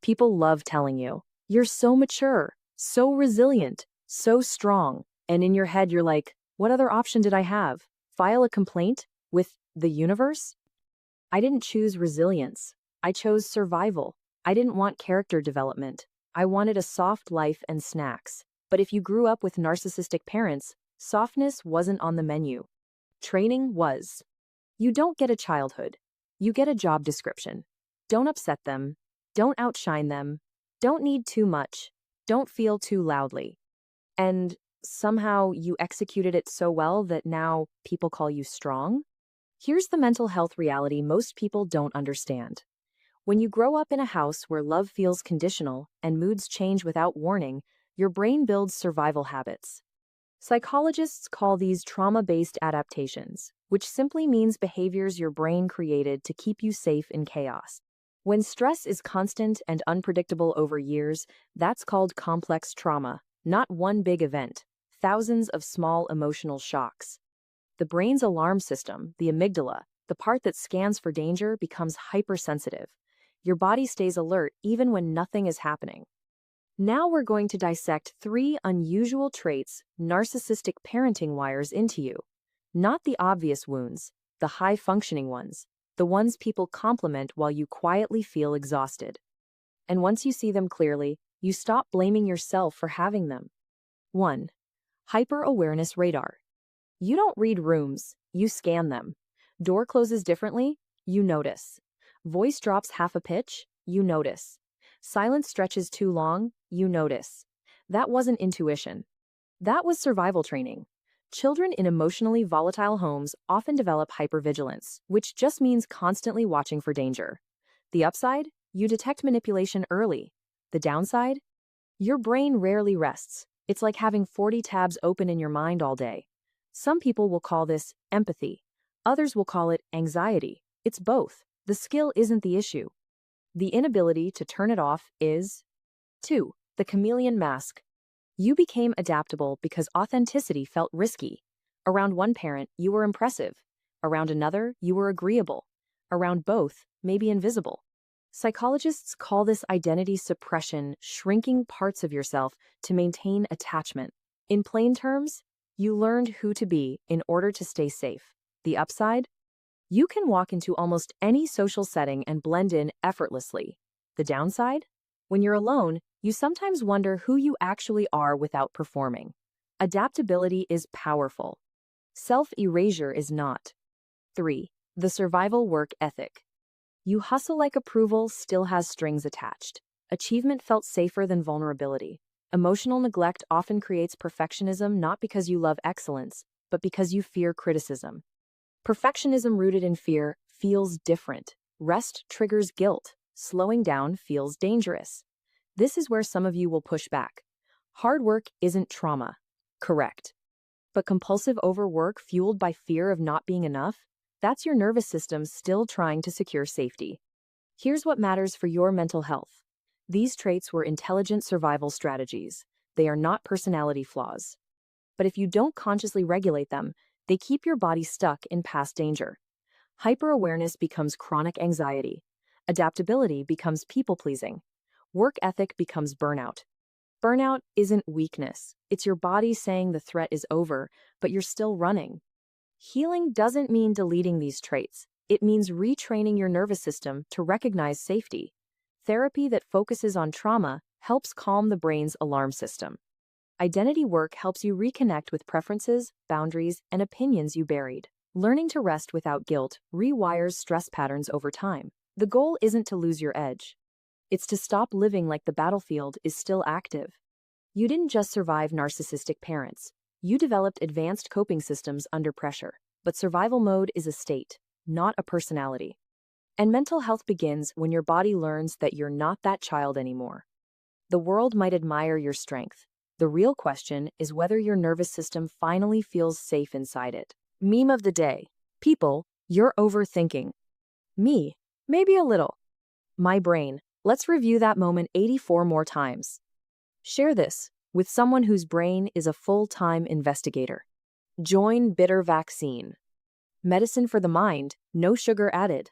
People love telling you, you're so mature, so resilient, so strong. And in your head, you're like, what other option did I have? File a complaint with the universe? I didn't choose resilience. I chose survival. I didn't want character development. I wanted a soft life and snacks. But if you grew up with narcissistic parents, softness wasn't on the menu. Training was. You don't get a childhood. You get a job description. Don't upset them. Don't outshine them. Don't need too much. Don't feel too loudly. And somehow you executed it so well that now people call you strong? Here's the mental health reality most people don't understand. When you grow up in a house where love feels conditional and moods change without warning, your brain builds survival habits. Psychologists call these trauma-based adaptations, which simply means behaviors your brain created to keep you safe in chaos. When stress is constant and unpredictable over years, that's called complex trauma, not one big event, thousands of small emotional shocks. The brain's alarm system, the amygdala, the part that scans for danger, becomes hypersensitive. Your body stays alert even when nothing is happening. Now we're going to dissect 3 unusual traits narcissistic parenting wires into you. Not the obvious wounds, the high-functioning ones, the ones people compliment while you quietly feel exhausted. And once you see them clearly, you stop blaming yourself for having them. 1. Hyper-awareness radar. You don't read rooms, you scan them. Door closes differently, you notice. Voice drops half a pitch, you notice. Silence stretches too long, you notice. That wasn't intuition. That was survival training. Children in emotionally volatile homes often develop hypervigilance, which just means constantly watching for danger. The upside? You detect manipulation early. The downside? Your brain rarely rests. It's like having 40 tabs open in your mind all day. Some people will call this empathy. Others will call it anxiety. It's both. The skill isn't the issue. The inability to turn it off is. 2. The chameleon mask. You became adaptable because authenticity felt risky. Around one parent, you were impressive. Around another, you were agreeable. Around both, maybe invisible. Psychologists call this identity suppression, shrinking parts of yourself to maintain attachment. In plain terms, you learned who to be in order to stay safe. The upside? You can walk into almost any social setting and blend in effortlessly. The downside? When you're alone, you sometimes wonder who you actually are without performing. Adaptability is powerful. Self-erasure is not. 3. The survival work ethic. You hustle like approval still has strings attached. Achievement felt safer than vulnerability. Emotional neglect often creates perfectionism not because you love excellence, but because you fear criticism. Perfectionism rooted in fear feels different. Rest triggers guilt. Slowing down feels dangerous. This is where some of you will push back. Hard work isn't trauma. Correct. But compulsive overwork fueled by fear of not being enough? That's your nervous system still trying to secure safety. Here's what matters for your mental health. These traits were intelligent survival strategies. They are not personality flaws. But if you don't consciously regulate them, they keep your body stuck in past danger. Hyper-awareness becomes chronic anxiety. Adaptability becomes people-pleasing. Work ethic becomes burnout. Burnout isn't weakness. It's your body saying the threat is over, but you're still running. Healing doesn't mean deleting these traits. It means retraining your nervous system to recognize safety. Therapy that focuses on trauma helps calm the brain's alarm system. Identity work helps you reconnect with preferences, boundaries, and opinions you buried. Learning to rest without guilt rewires stress patterns over time. The goal isn't to lose your edge. It's to stop living like the battlefield is still active. You didn't just survive narcissistic parents. You developed advanced coping systems under pressure. But survival mode is a state, not a personality. And mental health begins when your body learns that you're not that child anymore. The world might admire your strength. The real question is whether your nervous system finally feels safe inside it. Meme of the day. People, you're overthinking. Me, maybe a little. My brain, let's review that moment 84 more times. Share this with someone whose brain is a full-time investigator. Join Bitter Vaccine. Medicine for the mind, no sugar added.